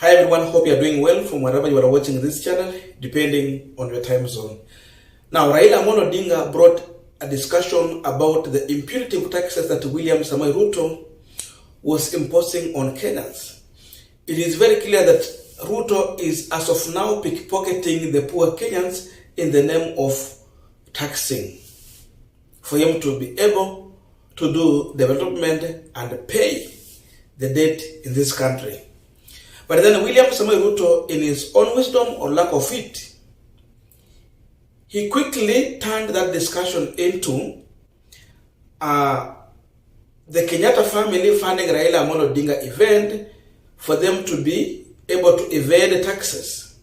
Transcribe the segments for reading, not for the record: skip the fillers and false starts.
Hi everyone, hope you are doing well from wherever you are watching this channel, depending on your time zone. Now, Raila Odinga brought a discussion about the impunitive taxes that William Samoei Ruto was imposing on Kenyans. It is very clear that Ruto is, as of now, pickpocketing the poor Kenyans in the name of taxing, for him to be able to do development and pay the debt in this country. But then William Samoei Ruto, in his own wisdom or lack of it, he quickly turned that discussion into the Kenyatta family funding Raila Odinga event for them to be able to evade taxes.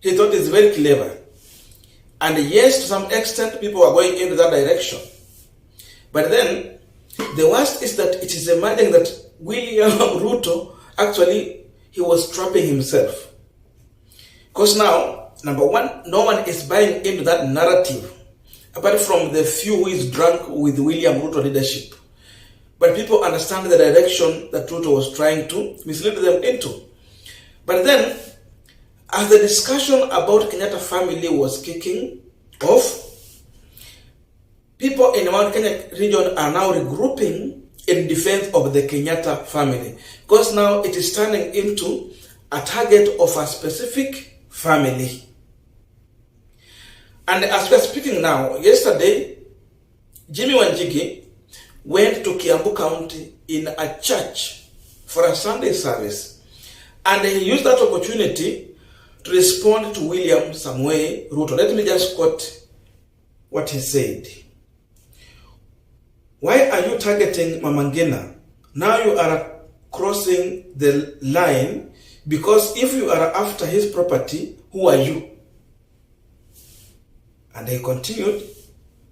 He thought it's very clever. And yes, to some extent, people are going into that direction. But then, the worst is that it is emerging that William Ruto actually, he was trapping himself. Because now, number one, no one is buying into that narrative, apart from the few who is drunk with William Ruto leadership. But people understand the direction that Ruto was trying to mislead them into. But then, as the discussion about Kenyatta family was kicking off, people in the Mount Kenya region are now regrouping in defense of the Kenyatta family, because now it is turning into a target of a specific family. And as we are speaking now, yesterday, Jimmy Wanjiru went to Kiambu County in a church for a Sunday service, and he used that opportunity to respond to William Samoei Ruto. Let me just quote what he said. Why are you targeting Mama Ngina? Now you are crossing the line, because if you are after his property, who are you? And he continued,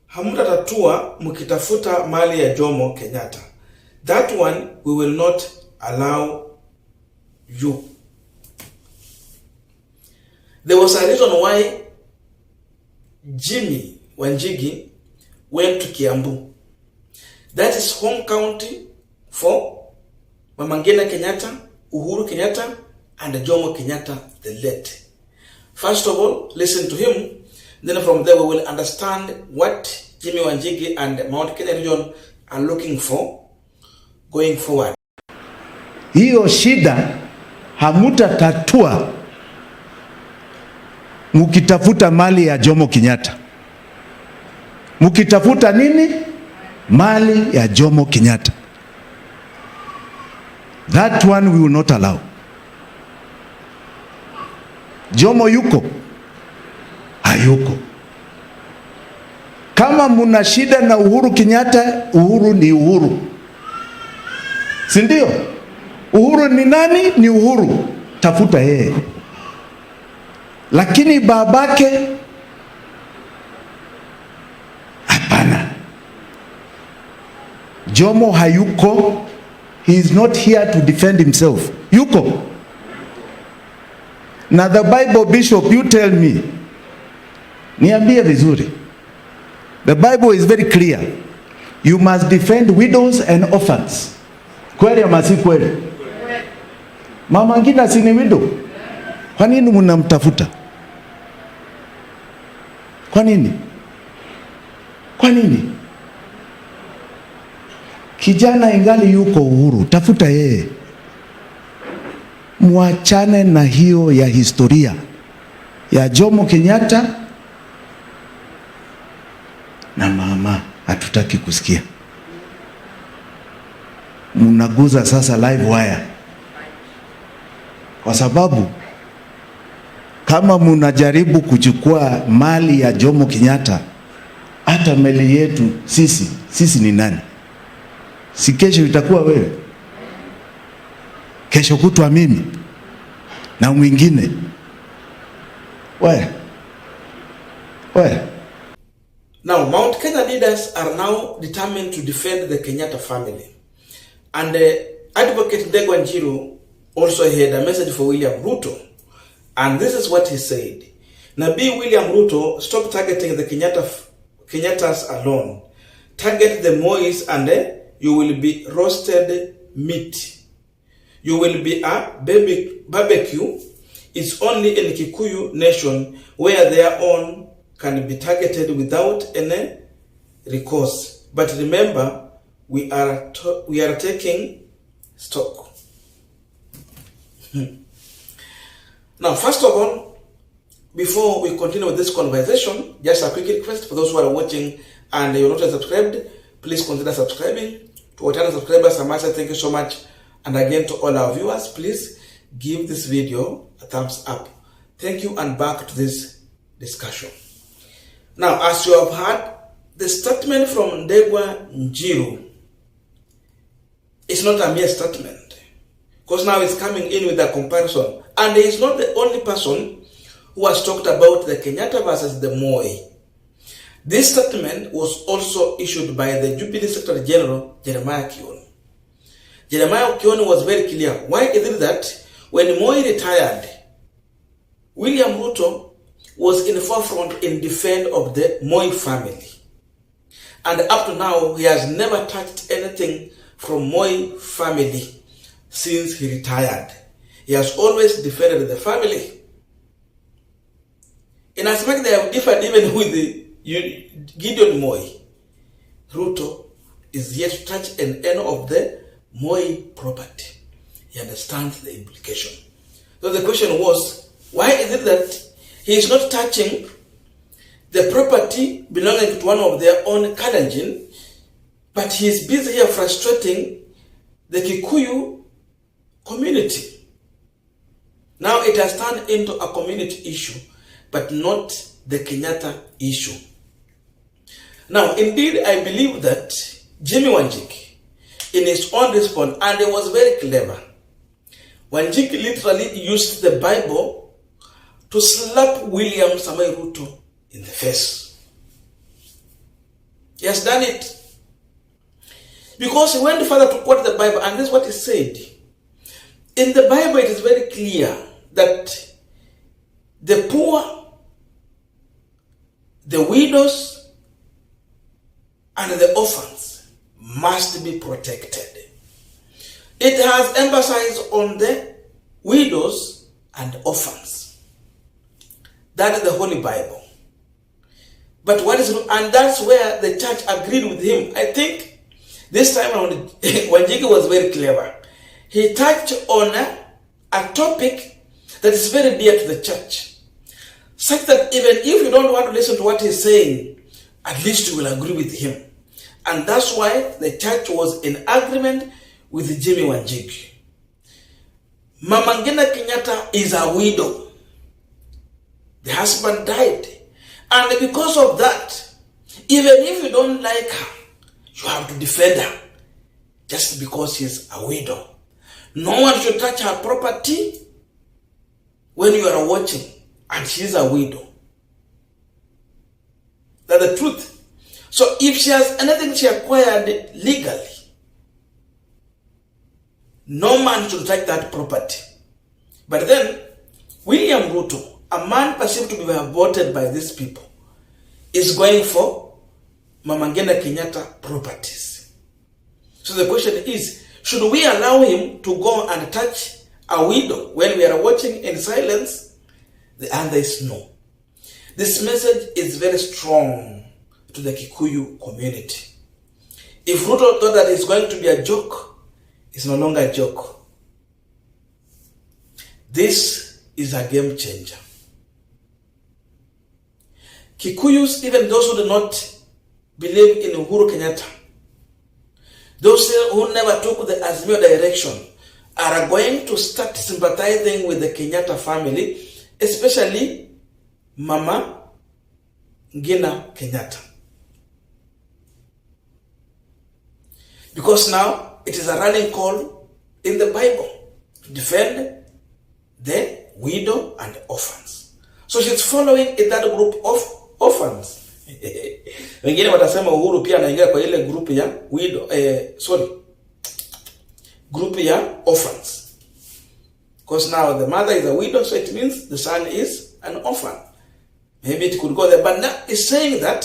hamutatatua mukitafuta mali ya Jomo Kenyatta. That one we will not allow you. There was a reason why Jimmy Wanjiru went to Kiambu. That is home county for Mama Ngina Kenyatta, Uhuru Kenyatta, and Jomo Kenyatta the late. First of all, listen to him. Then from there we will understand what Jimmy Wanjiru and Mount Kenya region are looking for going forward. Hiyo shida hamutatatua mukitafuta mali ya Jomo Kenyatta. Mukitafuta nini? Mali ya Jomo Kenyatta. That one we will not allow. Jomo yuko? Hayuko. Kama muna shida na Uhuru Kenyatta, Uhuru ni Uhuru. Si ndio? Uhuru ni nani? Ni Uhuru. Tafuta yeye. Lakini babake hapana. Jomo hayuko. He is not here to defend himself. Yuko. Na the Bible, Bishop, you tell me. Niambie vizuri. The Bible is very clear. You must defend widows and orphans. Kweli ama si kweli? Mama Ngina si ni widow? Kwa nini mnamtafuta? Kwa nini? Kwa nini? Kijana ingali yuko Uhuru, tafuta yeye. Muachane na hiyo ya historia ya Jomo Kenyatta na mama, hatutaki kusikia. Munaguza sasa live wire, kwa sababu kama munajaribu kuchukua mali ya Jomo Kenyatta, hata mali yetu sisi ni nani? Si kesho itakuwa wewe, kesho kutwa mimi na mwingine. Why? Now, Mount Kenya leaders are now determined to defend the Kenyatta family. And Advocate Wanjiru also had a message for William Ruto. And this is what he said. Nabi William Ruto, stop targeting the Kenyattas alone. Target the Mois and you will be roasted meat. You will be a barbecue. It's only in Kikuyu nation where their own can be targeted without any recourse. But remember, we are taking stock. Now, first of all, before we continue with this conversation, just a quick request for those who are watching and you're not subscribed, please consider subscribing. To our channel subscribers, Samasa, thank you so much. And again, to all our viewers, please give this video a thumbs up. Thank you, and back to this discussion. Now, as you have heard, the statement from Wanjiru is not a mere statement, because now it's coming in with a comparison. And he is not the only person who has talked about the Kenyatta versus the Moi. This statement was also issued by the Jubilee Secretary General, Jeremiah Kioni. Jeremiah Kioni was very clear. Why is it that when Moi retired, William Ruto was in the forefront in defense of the Moi family? And up to now, he has never touched anything from Moi family since he retired. He has always defended the family. In as much they have differed even with the Gideon Moi, Ruto is yet to touch an end of the Moi property. He understands the implication. So the question was, why is it that he is not touching the property belonging to one of their own Kalenjin, but he is busy here frustrating the Kikuyu community? Now it has turned into a community issue, but not the Kenyatta issue. Now, indeed, I believe that Jimmy Wanjiru, in his own response, and it was very clever, Wanjiru literally used the Bible to slap William Samoei Ruto in the face. He has done it. Because he went further to quote the Bible, and this is what he said. In the Bible, it is very clear that the poor, the widows, and the orphans must be protected. It has emphasized on the widows and orphans. That is the Holy Bible. But what is, and that's where the church agreed with him. I think this time around, Wanjiru was very clever. He touched on a topic that is very dear to the church, such that even if you don't want to listen to what he's saying, at least you will agree with him. And that's why the church was in agreement with Jimmy Wanjiru. Mama Ngina Kenyatta is a widow. The husband died. And because of that, even if you don't like her, you have to defend her just because she's a widow. No one should touch her property when you are watching and she's a widow. That's the truth. So if she has anything she acquired legally, no man should touch that property. But then, William Ruto, a man perceived to be voted by these people, is going for Mama Ngina Kenyatta properties. So the question is, should we allow him to go and touch a widow when we are watching in silence? The answer is no. This message is very strong to the Kikuyu community. If Ruto thought that it's going to be a joke, it's no longer a joke. This is a game changer. Kikuyus, even those who do not believe in Uhuru Kenyatta, those who never took the Azimio direction, are going to start sympathizing with the Kenyatta family, especially Mama Ngina Kenyatta. Because now it is a running call in the Bible to defend the widow and orphans. So she's following in that group of orphans. Wengine watasema Uhuru pia anaingia kwa ile group ya widow, group ya orphans. Because now the mother is a widow, so it means the son is an orphan. Maybe it could go there. But now it's saying that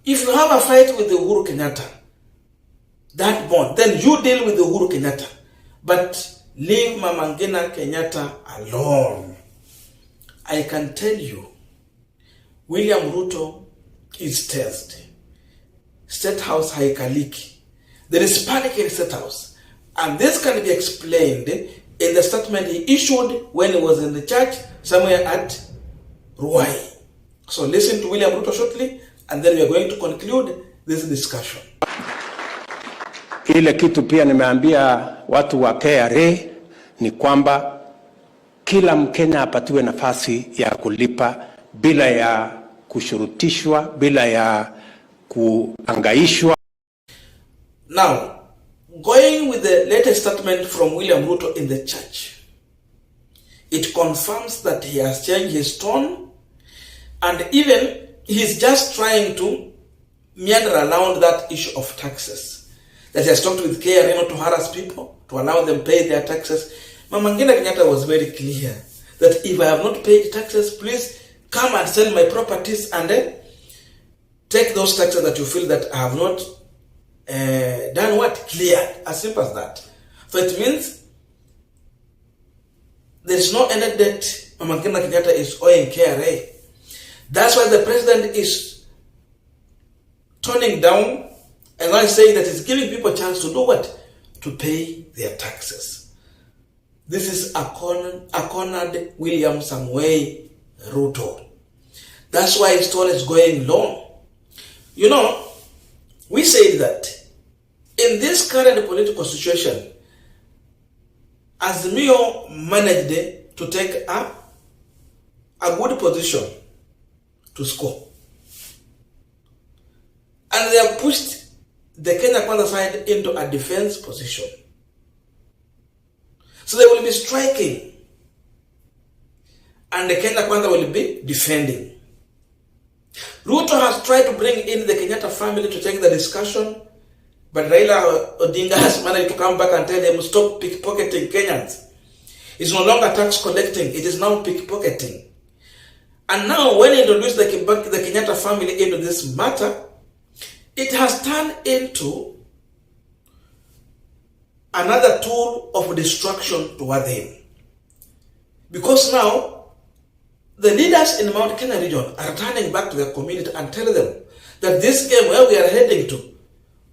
if you have a fight with the Uhuru Kenyatta, that bond, then you deal with the Uhuru Kenyatta. But leave Mama Ngina Kenyatta alone. I can tell you, William Ruto is tensed. Statehouse haikaliki. There is panic in Statehouse. And this can be explained in the statement he issued when he was in the church somewhere at Ruai. So listen to William Ruto shortly, and then we are going to conclude this discussion. Ile kitu pia nimeambia watu wa KRA ni kwamba kila Mkenya apatiwe nafasi ya kulipa bila ya kushurutishwa, bila ya kuangaishwa. Now, going with the latest statement from William Ruto in the church, it confirms that he has changed his tone, and even he's just trying to meander around that issue of taxes. That he has talked with KRA not to harass people, to allow them pay their taxes. Mama Ngina Kenyatta was very clear that if I have not paid taxes, please come and sell my properties and take those taxes that you feel that I have not done what? Cleared. As simple as that. So it means there is no ended debt Mama Ngina Kenyatta is owing KRA. That's why the president is toning down and now saying that he's giving people a chance to do what? To pay their taxes. This is a cornered William Samoei Ruto. That's why his tone is going long. You know, we say that in this current political situation, Azimio managed to take a good position to score. And they have pushed the Kenya Kwanza side into a defense position. So they will be striking, and the Kenya Kwanza will be defending. Ruto has tried to bring in the Kenyatta family to take the discussion, but Raila Odinga has managed to come back and tell them, stop pickpocketing Kenyans. It's no longer tax collecting, it is now pickpocketing. And now when he introduced the Kenyatta family into this matter, it has turned into another tool of destruction toward him. Because now, the leaders in the Mount Kenya region are turning back to their community and telling them that this game where we are heading to,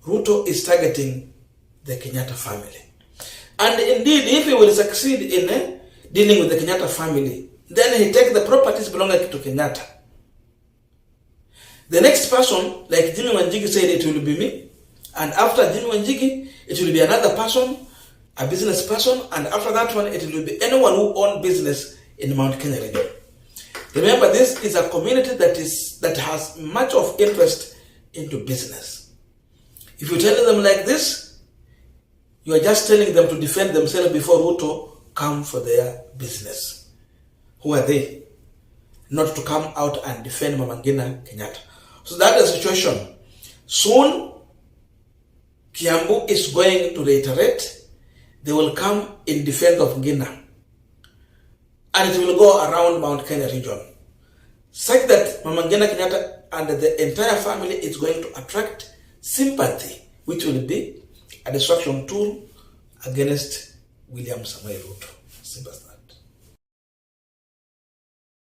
Ruto is targeting the Kenyatta family. And indeed, if he will succeed in dealing with the Kenyatta family, then he takes the properties belonging to Kenyatta. The next person, like Jimmy Wanjiru said, it will be me. And after Jimmy Wanjiru, it will be another person, a business person. And after that one, it will be anyone who owns business in Mount Kenya region. Remember, this is a community that has much of interest into business. If you tell them like this, you are just telling them to defend themselves before Ruto come for their business. Who are they? Not to come out and defend Mama Ngina Kenyatta. So that is the situation. Soon, Kiambu is going to reiterate. They will come in defense of Ngina. And it will go around Mount Kenya region. Such that Mama Ngina Kenyatta and the entire family is going to attract sympathy, which will be a destruction tool against William Samoei Ruto. Simple as that.